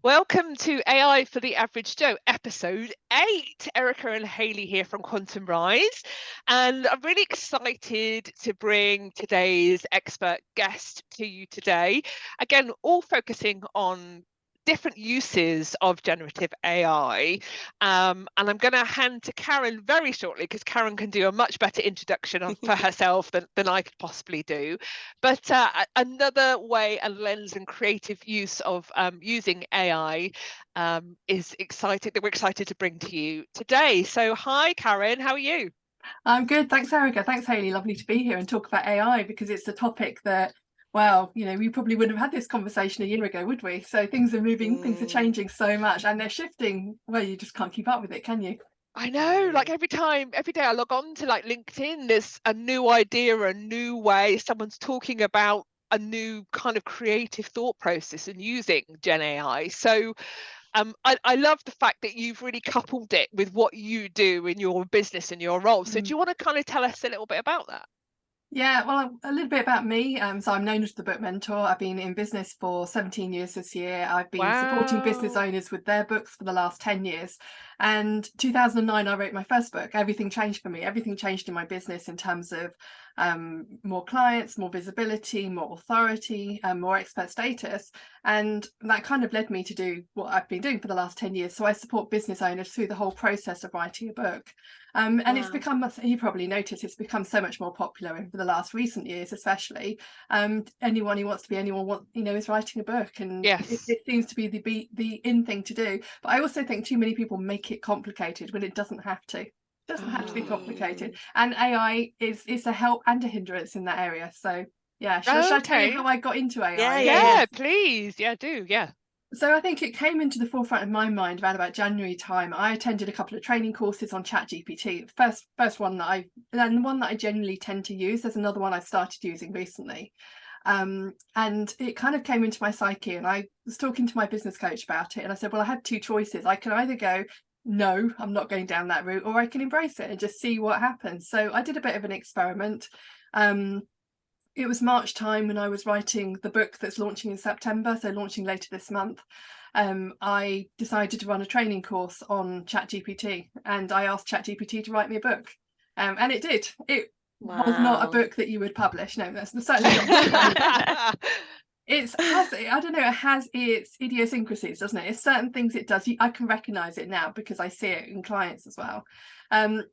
Welcome to AI for the Average Joe, episode 8. Erica and Hayley here from Quantum Rise. And I'm really excited to bring today's expert guest to you today. Again, all focusing on different uses of generative AI. And I'm going to hand to Karen very shortly because Karen can do a much better introduction for herself than I could possibly do. But another way, a lens and creative use of using AI is exciting that we're excited to bring to you today. So hi, Karen, how are you? I'm good. Thanks, Erica. Thanks, Hayley. Lovely to be here and talk about AI because it's a topic that, well, we probably wouldn't have had this conversation a year ago, would we? So things are moving, things are changing so much and they're shifting. Well, you just can't keep up with it, can you? I know, like every day I log on to like LinkedIn, there's a new idea, a new way, someone's talking about a new kind of creative thought process and using Gen AI. So I love the fact that you've really coupled it with what you do in your business and your role. So do you want to kind of tell us a little bit about that? Yeah, well, a little bit about me. So I'm known as the book mentor. I've been in business for 17 years this year. I've been supporting business Wow. owners with their books for the last 10 years. And 2009, I wrote my first book. Everything changed for me. Everything changed in my business in terms of more clients, more visibility, more authority, more expert status. And that kind of led me to do what I've been doing for the last 10 years. So I support business owners through the whole process of writing a book. And it's Wow. become, you probably noticed, it's become so much more popular over the last recent years, especially. Anyone who wants to be anyone, is writing a book, and Yes. it seems to be the in thing to do. But I also think too many people make it complicated when it doesn't have to. It doesn't have to be complicated, and AI is a help and a hindrance in that area. So yeah, should I tell you Okay. how I got into AI? Yeah, please. Yeah, do. Yeah. So I think it came into the forefront of my mind around about January time. I attended a couple of training courses on ChatGPT. First one and the one that I generally tend to use. There's another one I've started using recently. And it kind of came into my psyche, and I was talking to my business coach about it. And I said, well, I had two choices. I can either go, no, I'm not going down that route, or I can embrace it and just see what happens. So I did a bit of an experiment. It was March time when I was writing the book that's launching in September, so launching later this month. I decided to run a training course on ChatGPT, and I asked ChatGPT to write me a book. And it did. It was not a Wow. book that you would publish. No, that's certainly not. It has, I don't know, it has its idiosyncrasies, doesn't it? It's certain things it does. I can recognize it now because I see it in clients as well.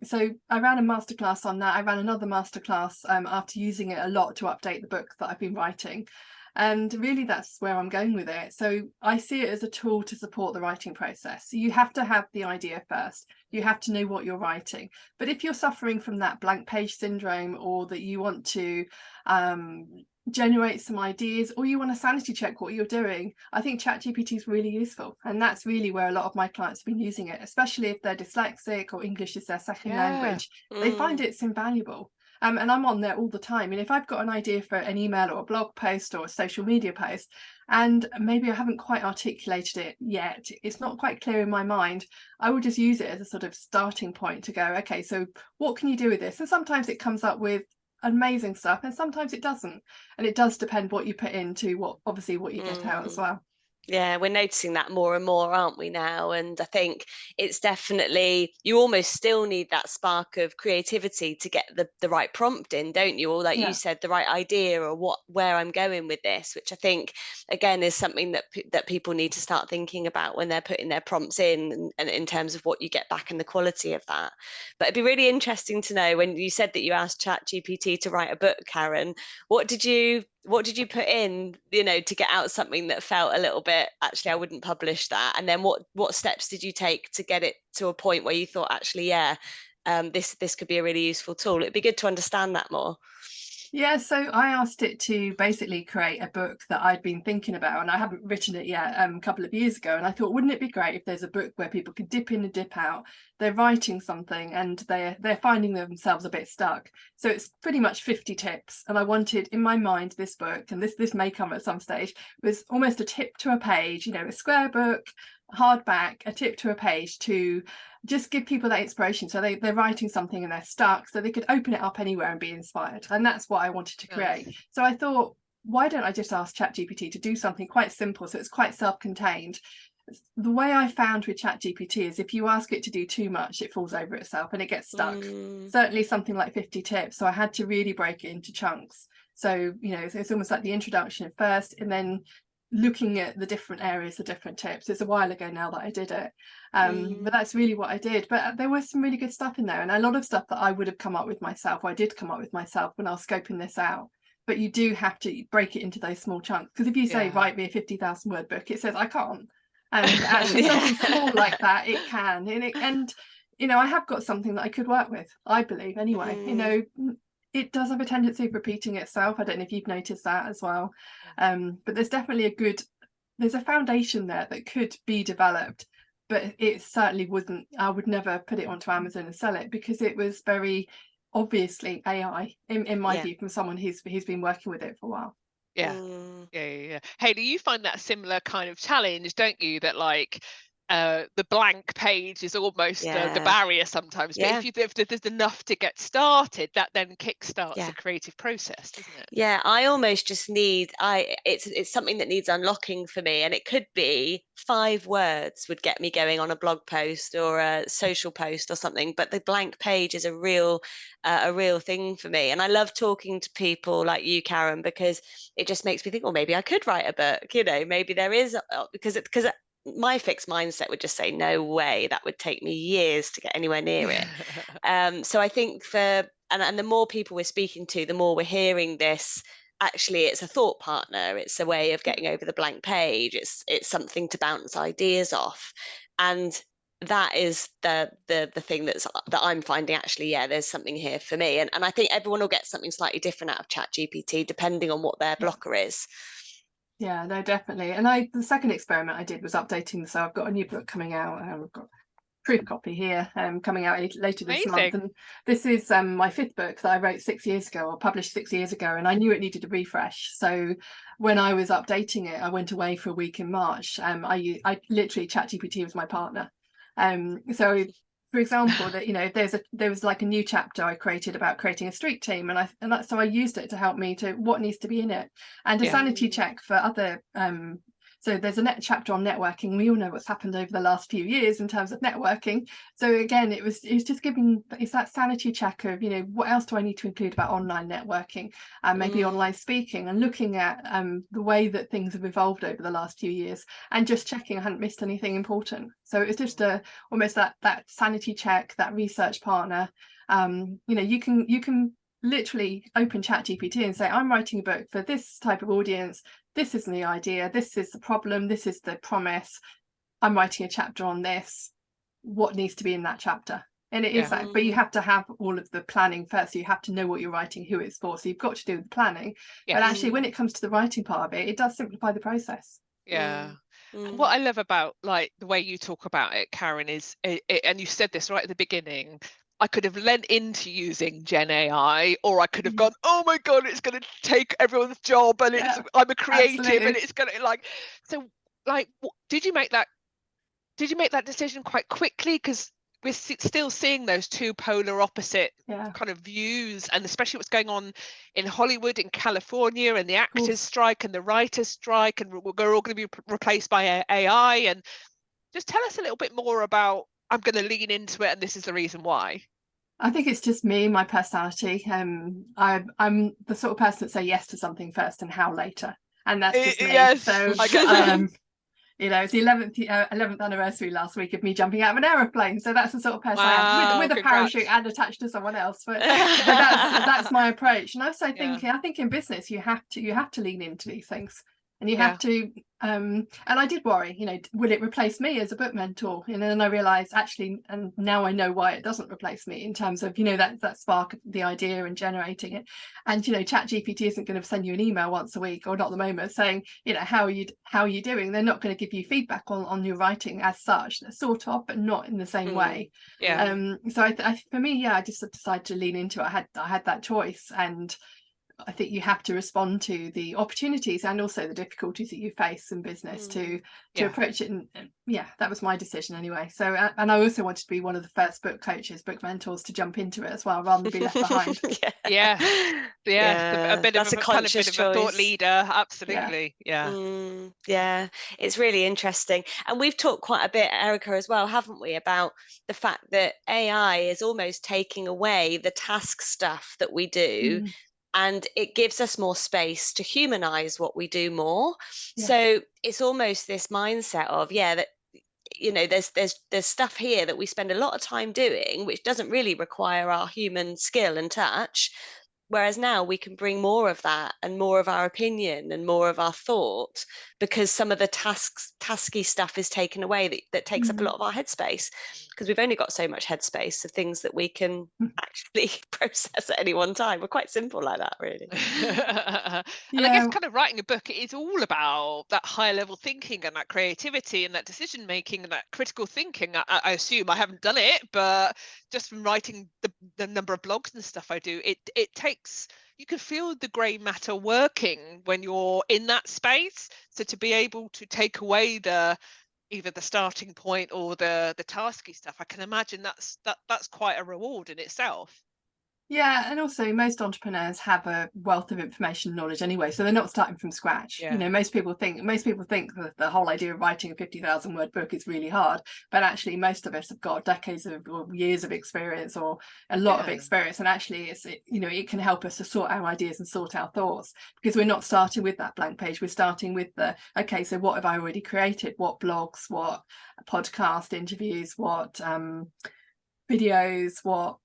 So I ran a masterclass on that. I ran another masterclass after using it a lot to update the book that I've been writing. And really, that's where I'm going with it. So I see it as a tool to support the writing process. So you have to have the idea first. You have to know what you're writing. But if you're suffering from that blank page syndrome, or that you want to generate some ideas, or you want to sanity check what you're doing, I think ChatGPT is really useful. And that's really where a lot of my clients have been using it, especially if they're dyslexic or English is their second language. They find it's invaluable. And I'm on there all the time. And if I've got an idea for an email or a blog post or a social media post, and maybe I haven't quite articulated it yet, it's not quite clear in my mind, I will just use it as a sort of starting point to go, okay, so what can you do with this? And sometimes it comes up with amazing stuff, and sometimes it doesn't. And it does depend what you put into what you get out as well. Yeah, we're noticing that more and more, aren't we now? And I think it's definitely, you almost still need that spark of creativity to get the right prompt in, don't you? Or like you said, the right idea, or where I'm going with this, which I think again is something that people need to start thinking about when they're putting their prompts in, and in terms of what you get back and the quality of that. But it'd be really interesting to know, when you said that you asked ChatGPT to write a book, Karen, what did you put in, to get out something that felt a little bit, actually, I wouldn't publish that? And then what steps did you take to get it to a point where you thought, actually, yeah, this could be a really useful tool? It'd be good to understand that more. Yeah, so I asked it to basically create a book that I'd been thinking about, and I haven't written it yet, a couple of years ago. And I thought, wouldn't it be great if there's a book where people could dip in and dip out? They're writing something and they're finding themselves a bit stuck. So it's pretty much 50 tips. And I wanted, in my mind, this book, and this may come at some stage, was almost a tip to a page, a square book, hardback, a tip to a page, to just give people that inspiration. So they're writing something and they're stuck, so they could open it up anywhere and be inspired. And that's what I wanted to create. So I thought, why don't I just ask ChatGPT to do something quite simple, so it's quite self-contained, the way I found with ChatGPT is if you ask it to do too much, it falls over itself and it gets stuck. Certainly something like 50 tips. So I had to really break it into chunks. So, you know, it's almost like the introduction first, and then looking at the different areas, the different tips. It's a while ago now that I did it. But that's really what I did. But there was some really good stuff in there, and a lot of stuff that I would have come up with myself, or I did come up with myself when I was scoping this out. But you do have to break it into those small chunks, because if you say, write me a 50,000 word book, it says I can't. And actually something small like that, it can. And you know, I have got something that I could work with, I believe, anyway. You know, it does have a tendency of repeating itself. I don't know if you've noticed that as well. But there's definitely there's a foundation there that could be developed, but it certainly wouldn't, I would never put it onto Amazon and sell it, because it was very obviously AI in my view, from someone who's been working with it for a while. Yeah. Hayley, you find that similar kind of challenge, don't you? That like the blank page is almost the barrier sometimes. But if there's enough to get started, that then kickstarts the creative process, doesn't it? Yeah, I almost just need, it's something that needs unlocking for me, and it could be 5 words would get me going on a blog post or a social post or something. But the blank page is a real thing for me, and I love talking to people like you, Karen, because it just makes me think, well, maybe I could write a book. You know, maybe there is, because my fixed mindset would just say, no way, that would take me years to get anywhere near it. So I think and the more people we're speaking to, the more we're hearing this. Actually, it's a thought partner. It's a way of getting over the blank page. It's something to bounce ideas off, and that is the thing that I'm finding. Actually, there's something here for me, and I think everyone will get something slightly different out of ChatGPT depending on what their blocker is. Yeah, no, definitely. And the second experiment I did was updating. So I've got a new book coming out. I've got proof copy here coming out later this month, and this is my 5th book that I wrote 6 years ago, or published 6 years ago, and I knew it needed a refresh. So when I was updating it, I went away for a week in March. I literally, ChatGPT was my partner. So for example, that, you know, there was like a new chapter I created about creating a street team, and so I used it to help me to what needs to be in it, and a sanity check for other so there's a chapter on networking. We all know what's happened over the last few years in terms of networking. So again, it's just giving, it's that sanity check of, you know, what else do I need to include about online networking, and maybe online speaking, and looking at the way that things have evolved over the last few years, and just checking I hadn't missed anything important. So it's just almost that sanity check, that research partner. You know, you can literally open ChatGPT and say, I'm writing a book for this type of audience. This is the idea. This is the problem. This is the promise. I'm writing a chapter on this. What needs to be in that chapter? And it is that, but you have to have all of the planning first. So you have to know what you're writing, who it's for. So you've got to do the planning. But actually, when it comes to the writing part of it, it does simplify the process. What I love about like the way you talk about it, Karen, is and you said this right at the beginning, I could have lent into using Gen AI, or I could have gone, oh my God, it's going to take everyone's job, and I'm a creative, and it's going to did you make that decision quite quickly? Because we're still seeing those two polar opposite kind of views, and especially what's going on in Hollywood, in California, and the actors strike and the writers strike, and we're all going to be replaced by AI. And just tell us a little bit more about, I'm going to lean into it, and this is the reason why. I think it's just me, my personality. I'm the sort of person that say yes to something first and how later, and that's just me. So you know, it's the 11th anniversary last week of me jumping out of an aeroplane. So that's the sort of person I am, with a parachute and attached to someone else. But that's my approach. And I also think, I think in business you have to lean into these things, and you have to. And I did worry, you know, will it replace me as a book mentor? And then I realized actually, and now I know why it doesn't replace me, in terms of, you know, that spark of the idea and generating it. And, you know, ChatGPT isn't going to send you an email once a week, or not at the moment, saying, you know, how are you doing? They're not going to give you feedback on your writing as such. They're sort of, but not in the same way. So for me, I just decided to lean into it. I had that choice, and I think you have to respond to the opportunities and also the difficulties that you face in business to approach it. And yeah, that was my decision anyway. So and I also wanted to be one of the first book coaches, book mentors to jump into it as well, rather than be left behind. A bit That's of a kind of conscious bit of a thought choice. leader. Absolutely. Yeah, it's really interesting. And we've talked quite a bit, Erica, as well, haven't we, about the fact that AI is almost taking away the task stuff that we do, and it gives us more space to humanize what we do more. So it's almost this mindset of that, you know, there's stuff here that we spend a lot of time doing which doesn't really require our human skill and touch, whereas now we can bring more of that and more of our opinion and more of our thought, because some of the tasky stuff is taken away that takes up a lot of our headspace, because we've only got so much headspace of things that we can actually process at any one time. We're quite simple like that, really. And I guess kind of writing a book, it is all about that higher level thinking and that creativity and that decision making and that critical thinking. I assume, I haven't done it, but just from writing the number of blogs and stuff I do, it takes, you can feel the grey matter working when you're in that space. So to be able to take away either the starting point or the tasky stuff, I can imagine that's quite a reward in itself. Yeah, and also most entrepreneurs have a wealth of information knowledge anyway, so they're not starting from scratch. You know, most people think that the whole idea of writing a 50,000 word book is really hard, but actually most of us have got decades or years of experience, or a lot of experience, and actually it can help us to sort our ideas and sort our thoughts, because we're not starting with that blank page. We're starting with okay, so what have I already created? What blogs, what podcast interviews, what videos, what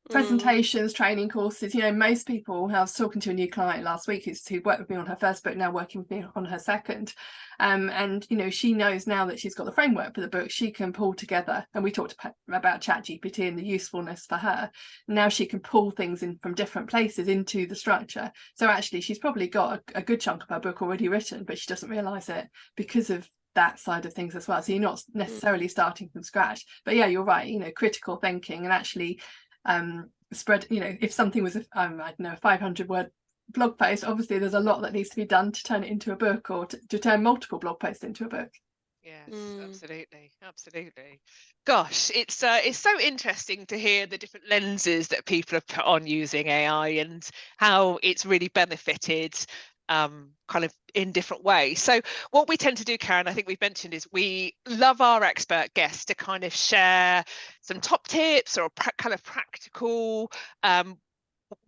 presentations, training courses. Most people, I was talking to a new client last week who worked with me on her first book, now working with me on her second, and she knows now that she's got the framework for the book, she can pull together, and we talked about ChatGPT and the usefulness for her. Now she can pull things in from different places into the structure, so actually she's probably got a good chunk of her book already written, but she doesn't realize it because of that side of things as well. So you're not necessarily starting from scratch, but yeah, you're right, critical thinking, and actually spread, if something was I don't know, a 500 word blog post, obviously there's a lot that needs to be done to turn it into a book, or to turn multiple blog posts into a book. Yes, absolutely. Gosh, it's so interesting to hear the different lenses that people have put on using AI and how it's really benefited kind of in different ways. So what we tend to do, Karen, I think we've mentioned, is we love our expert guests to kind of share some top tips or kind of practical,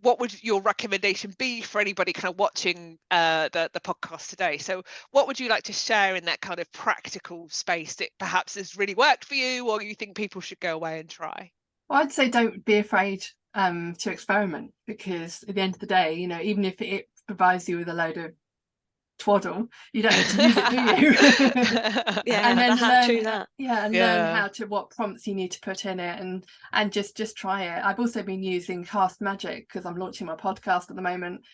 what would your recommendation be for anybody kind of watching the podcast today? So what would you like to share in that kind of practical space that perhaps has really worked for you, or you think people should go away and try? Well, I'd say don't be afraid to experiment, because at the end of the day, even if it provides you with a load of twaddle, you don't need to use it, do you? And then learn how to, what prompts you need to put in it, and just try it. I've also been using Cast Magic because I'm launching my podcast at the moment,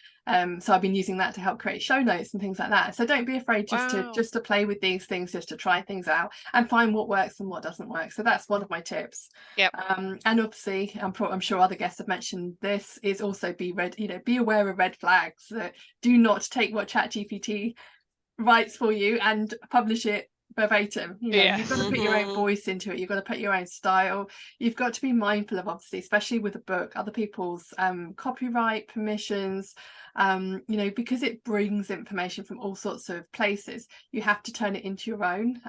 so I've been using that to help create show notes and things like that. So don't be afraid just to play with these things, just to try things out and find what works and what doesn't work. So that's one of my tips. And obviously I'm sure other guests have mentioned this, is also be aware of red flags. That do not take what ChatGPT writes for you and publish it verbatim. You've got to put your own voice into it, you've got to put your own style, you've got to be mindful of, obviously, especially with a book, other people's copyright permissions, because it brings information from all sorts of places. You have to turn it into your own,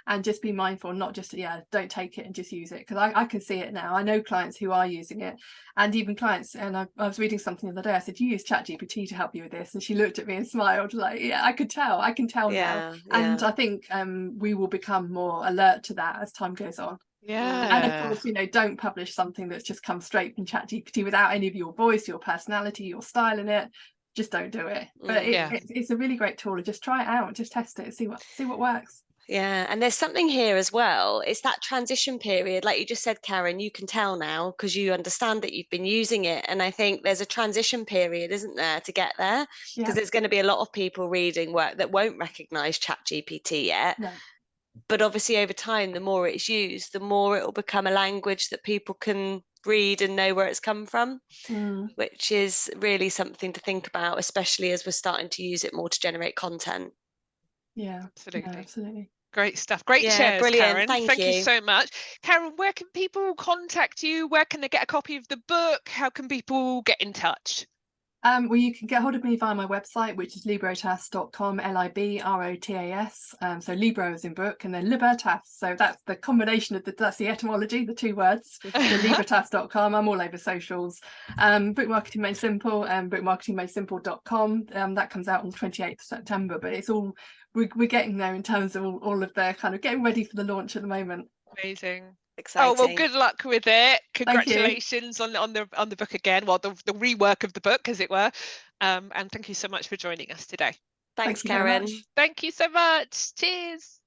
and just be mindful, not just don't take it and just use it, because I can see it now. I know clients who are using it, and even clients, and I was reading something the other day, I said, you use ChatGPT to help you with this, and she looked at me and smiled like, I can tell now. And I think we will become more alert to that as time goes on. And of course, don't publish something that's just come straight from ChatGPT without any of your voice, your personality, your style in it. Just don't do it. But it's a really great tool. Just try it out, just test it, see what works. Yeah, and there's something here as well. It's that transition period, like you just said, Karen, you can tell now because you understand that you've been using it. And I think there's a transition period, isn't there, to get there? Because there's going to be a lot of people reading work that won't recognize ChatGPT yet. No. But obviously over time, the more it's used, the more it will become a language that people can read and know where it's come from, Mm. which is really something to think about, especially as we're starting to use it more to generate content. Yeah, Absolutely. no, absolutely. Great stuff. Great Yeah, shares, brilliant. Karen. Thank you you. so much. Karen, where can people contact you? Where can they get a copy of the book? How can people get in touch? Well, you can get hold of me via my website, which is librotas.com, Librotas. So Libro is in book, and then Libertas. So that's the combination of that's the etymology, the two words. So librotas.com. I'm all over socials. Book Marketing Made Simple, bookmarketingmadesimple.com. That comes out on the 28th of September, but it's all, we're getting there in terms of all of the kind of getting ready for the launch at the moment. Amazing. Exciting. Oh, well, good luck with it. Thank you. Congratulations on the book again. Well, the rework of the book, as it were. And thank you so much for joining us today. Thanks, Thank you very Karen. much. Thank you so much. Cheers.